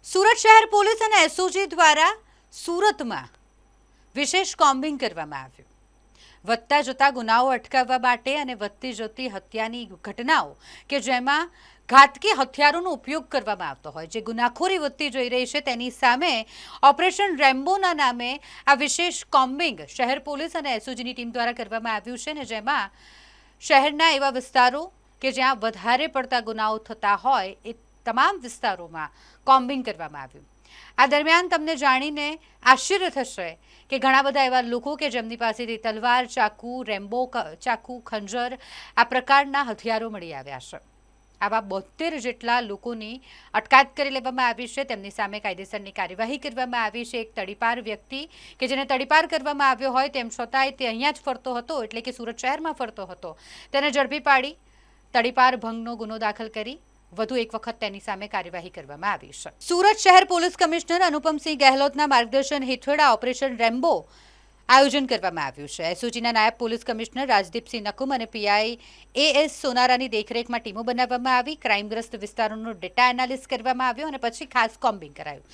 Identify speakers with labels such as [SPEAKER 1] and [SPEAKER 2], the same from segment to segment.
[SPEAKER 1] સુરત શહેર પોલીસ અને એસઓજી દ્વારા સુરતમાં વિશેષ કોમ્બિંગ કરવામાં આવ્યું. વધતા જતા ગુનાઓ અટકાવવા માટે અને વધતી જતી હત્યાની ઘટનાઓ કે જેમાં ઘાતકી હથિયારોનો ઉપયોગ કરવામાં આવતો હોય, જે ગુનાખોરી વધતી જઈ રહી છે, તેની સામે ઓપરેશન રેમ્બોના નામે આ વિશેષ કોમ્બિંગ શહેર પોલીસ અને એસઓજીની ટીમ દ્વારા કરવામાં આવ્યું છે, ને જેમાં શહેરના એવા વિસ્તારો કે જ્યાં વધારે પડતા ગુનાઓ થતા હોય એ તમામ વિસ્તારોમાં કોમ્બિંગ કરવામાં આવ્યું. આ દરમિયાન તમને જાણીને આશ્ચર્ય થશે કે ઘણા બધા એવા લોકો કે જેમની પાસેથી તલવાર, ચાકુ, રેમ્બો ચાકુ, ખંજર આ પ્રકારના હથિયારો મળી આવ્યા છે. આવા 72 જેટલા લોકોની અટકાયત કરી લેવામાં આવી છે. તેમની સામે કાયદેસરની કાર્યવાહી કરવામાં આવી છે. એક તડીપાર વ્યક્તિ કે જેને તડીપાર કરવામાં આવ્યો હોય તેમ છતાંય તે અહીંયા જ ફરતો હતો, એટલે કે સુરત શહેરમાં ફરતો હતો, તેને ઝડપી પાડી તડીપાર ભંગનો ગુનો દાખલ કરી વધુ એક વખત તેની સામે કાર્યવાહી કરવામાં આવી છે. સુરત શહેર પોલીસ કમિશનર અનુપમસિંહ ગહેલોતના માર્ગદર્શન હેઠળ આ ઓપરેશન રેમ્બો આયોજન કરવામાં આવ્યું છે. એસઓજીના નાયબ પોલીસ કમિશનર રાજદીપસિંહ નકુમ અને પીઆઈ એએસ સોનારાની દેખરેખમાં ટીમો બનાવવામાં આવી. ક્રાઇમગ્રસ્ત વિસ્તારોનો ડેટા એનાલિસિસ કરવામાં આવ્યો અને પછી ખાસ કોમ્બિંગ કરાયું.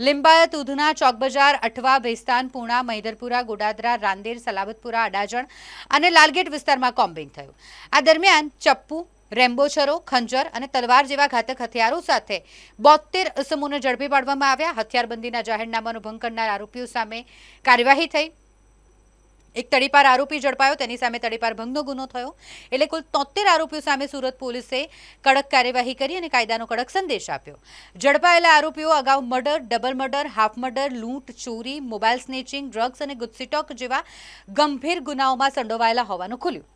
[SPEAKER 1] લિંબાયત, ઉધના, ચોકબજાર, અઠવા, ભેસ્તાન, પૂણા, મહિધરપુરા, ગોડાદરા, રાંદેર, સલાબતપુરા, અડાજણ અને લાલગેટ વિસ્તારમાં કોમ્બિંગ થયું. આ દરમિયાન ચપ્પુ, રેમ્બો છરો, ખંજર અને તલવાર જેવા ઘાતક હથિયારો સાથે 72 ઇસમોને ઝડપી પાડવામાં આવ્યા. હથિયારબંધીના જાહેરનામાનો ભંગ કરનાર આરોપીઓ સામે કાર્યવાહી થઈ. એક તડીપાર આરોપી ઝડપાયો, તેની સામે તડીપાર ભંગનો ગુનો થયો. એટલે કુલ 73 આરોપીઓ સામે સુરત પોલીસે કડક કાર્યવાહી કરી અને કાયદાનો કડક સંદેશ આપ્યો. ઝડપાયેલા આરોપીઓ અગાઉ murder, double murder, half murder, લૂંટ, ચોરી, મોબાઈલ સ્નેચિંગ, ડ્રગ્સ અને ગુજસીટોક જેવા ગંભીર ગુનાઓમાં સંડોવાયેલા હોવાનું ખુલ્યું.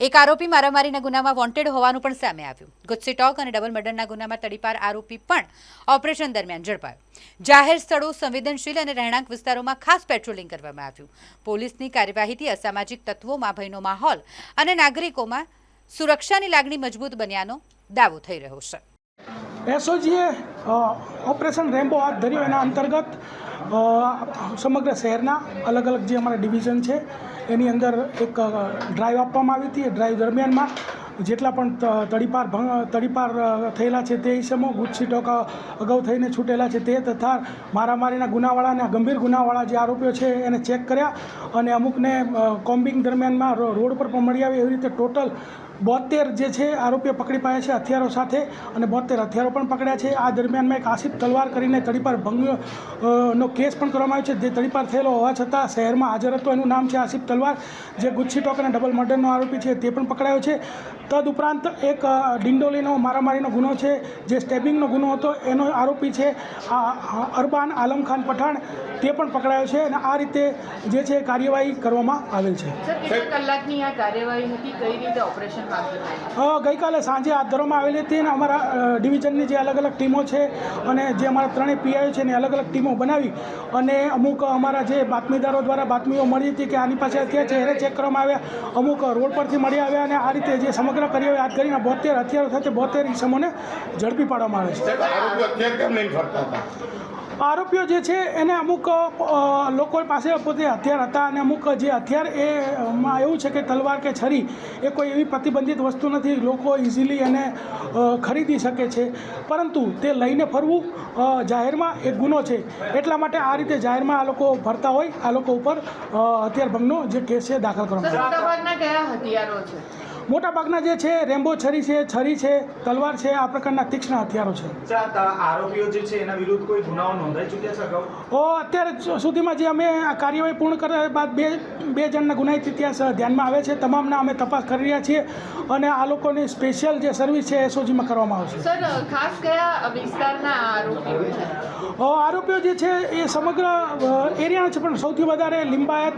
[SPEAKER 1] એક આરોપી મારામારીના ગુનામાં વોન્ટેડ હોવાનું પણ સામે આવ્યું. ગુજસીટોક અને ડબલ મર્ડરના ગુનામાં તડીપાર આરોપી પણ ઓપરેશન દરમિયાન ઝડપાયો. જાહેર સ્થળો, સંવેદનશીલ અને રહેણાંક વિસ્તારોમાં ખાસ પેટ્રોલિંગ કરવામાં આવ્યું. પોલીસની કાર્યવાહીથી અસામાજિક તત્વોમાં ભયનો માહોલ અને નાગરિકોમાં સુરક્ષાની લાગણી મજબૂત બન્યાનો દાવો થઈ રહ્યો છે.
[SPEAKER 2] એસઓજીએ ઓપરેશન રેમ્બો હાથ ધર્યો. એના અંતર્ગત સમગ્ર શહેરના અલગ અલગ જે અમારા ડિવિઝન છે એની અંદર એક ડ્રાઈવ આપવામાં આવી હતી. એ ડ્રાઈવ દરમિયાનમાં જેટલા પણ તડીપાર થયેલા છે તે ઇસમો, ગુજસીટોક અગાઉ થઈને છૂટેલા છે તે તથા મારામારીના ગુનાવાળા અને ગંભીર ગુનાવાળા જે આરોપીઓ છે એને ચેક કર્યા અને અમુકને કોમ્બિંગ દરમિયાનમાં રોડ પર પણ મળી આવે એવી રીતે ટોટલ 72 જે છે આરોપીઓ પકડી પાડ્યા છે હથિયારો સાથે, અને 72 હથિયારો પણ પકડ્યા છે. આ દરમિયાનમાં એક આસિફ તલવાર કરીને તડીપાર ભંગનો કેસ પણ કરવામાં આવ્યો છે. જે તડીપાર થયેલો હોવા છતાં શહેરમાં હાજર હતો, એનું નામ છે આસિફ તલવાર, જે ગુજસીટોક અને ડબલ મર્ડરનો આરોપી છે તે પણ પકડાયો છે. તદુપરાંત એક ડિંડોલીનો મારામારીનો ગુનો છે, જે સ્ટેબિંગનો ગુનો હતો, એનો આરોપી છે અરબાન આલમ ખાન પઠાણ, તે પણ પકડાયો છે. અને આ રીતે જે છે કાર્યવાહી કરવામાં આવેલ છે.
[SPEAKER 3] કેટલા કલાકની આ કાર્યવાહી હતી? કઈ રીતે ઓપરેશન
[SPEAKER 2] ગઈકાલે સાંજે હાથ ધરવામાં આવેલી હતી અને અમારા ડિવિઝનની જે અલગ અલગ ટીમો છે અને જે અમારા ત્રણેય પીઆઈ છે એને અલગ અલગ ટીમો બનાવી અને અમુક અમારા જે બાતમીદારો દ્વારા બાતમીઓ મળી હતી કે આની પાસે હથિયાર છે એને ચેક કરવામાં આવ્યા, અમુક રોડ પરથી મળી આવ્યા અને આ રીતે જે સમગ્ર કાર્યવાહી હાથ ધરીને 72 હથિયારો સાથે 72 ઇસમોને ઝડપી પાડવામાં આવે છે. આરોપીઓ જે છે એને અમુક લોકો પાસે પોતે હથિયાર હતા અને અમુક જે હથિયાર એમાં એવું છે કે તલવાર કે છરી એ કોઈ એવી પ્રતિબંધિત વસ્તુ નથી, લોકો ઇઝીલી એને ખરીદી શકે છે, પરંતુ તે લઈને ફરવું જાહેરમાં એક ગુનો છે. એટલા માટે આ રીતે જાહેરમાં આ લોકો ફરતા હોય, આ લોકો ઉપર હથિયાર ભંગનો જે કેસ છે દાખલ કરવામાં આવે. મોટાભાગના જે છે રેમ્બો છરી છે, તલવાર છે, આ પ્રકારના તીક્ષ્ણ હથિયારો છે.
[SPEAKER 4] આરોપીઓ જે છે એના વિરુદ્ધ કોઈ ગુનાઓ નોંધાઈ ચૂક્યા છે અગાઉ?
[SPEAKER 2] અત્યારે સુધીમાં જે અમે આ કાર્યવાહી પૂર્ણ કર્યા બાદ બે જણના ગુનાહિત ઇતિહાસ ધ્યાનમાં આવે છે. તમામના અમે તપાસ કરી રહ્યા છીએ અને આ લોકોની સ્પેશિયલ જે સર્વિસ છે એસઓજીમાં કરવામાં આવશે.
[SPEAKER 3] સર, ખાસ કયા વિસ્તારના
[SPEAKER 2] આરોપીઓ જે છે એ સમગ્ર એરિયાના છે, પણ સૌથી વધારે લિંબાયત,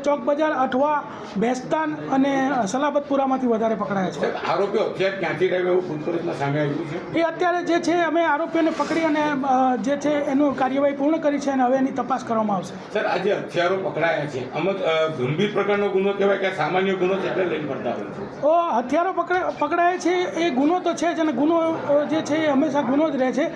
[SPEAKER 2] ચોકબજાર, અઠવા, ભેસ્તાન અને સલાબતપુરામાંથી વધારે પકડાયા છે.
[SPEAKER 5] આરોપીઓ હથિયાર ક્યાંથી રહ્યો એવું પૂછપરછમાં સામે આવ્યું છે.
[SPEAKER 2] એ અત્યારે જે છે અમે આરોપીઓને પકડી અને જે છે એનું કાર્યવાહી પૂર્ણ કરી છે અને હવે એની તપાસ કરવામાં આવશે.
[SPEAKER 5] સર, આ જે હથિયારો પકડાયા છે અમુક ગંભીર પ્રકારનો ગુનો કહેવાય કે સામાન્ય ગુનો છે એટલે લઈને પડતા હોય છે?
[SPEAKER 2] હથિયારો પકડાય છે એ ગુનો તો છે જ, અને ગુનો જે છે એ હંમેશા ગુનો જ રહે છે.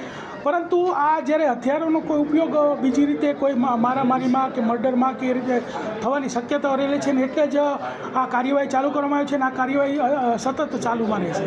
[SPEAKER 2] પરંતુ આ જ્યારે હથિયારોનો કોઈ ઉપયોગ બીજી રીતે કોઈ મારામારીમાં કે મર્ડરમાં કે એ રીતે થવાની શક્યતાઓ રહેલી છે ને એટલે જ આ કાર્યવાહી ચાલુ કરવામાં આવી છે અને આ કાર્યવાહી સતત ચાલુમાં રહે છે.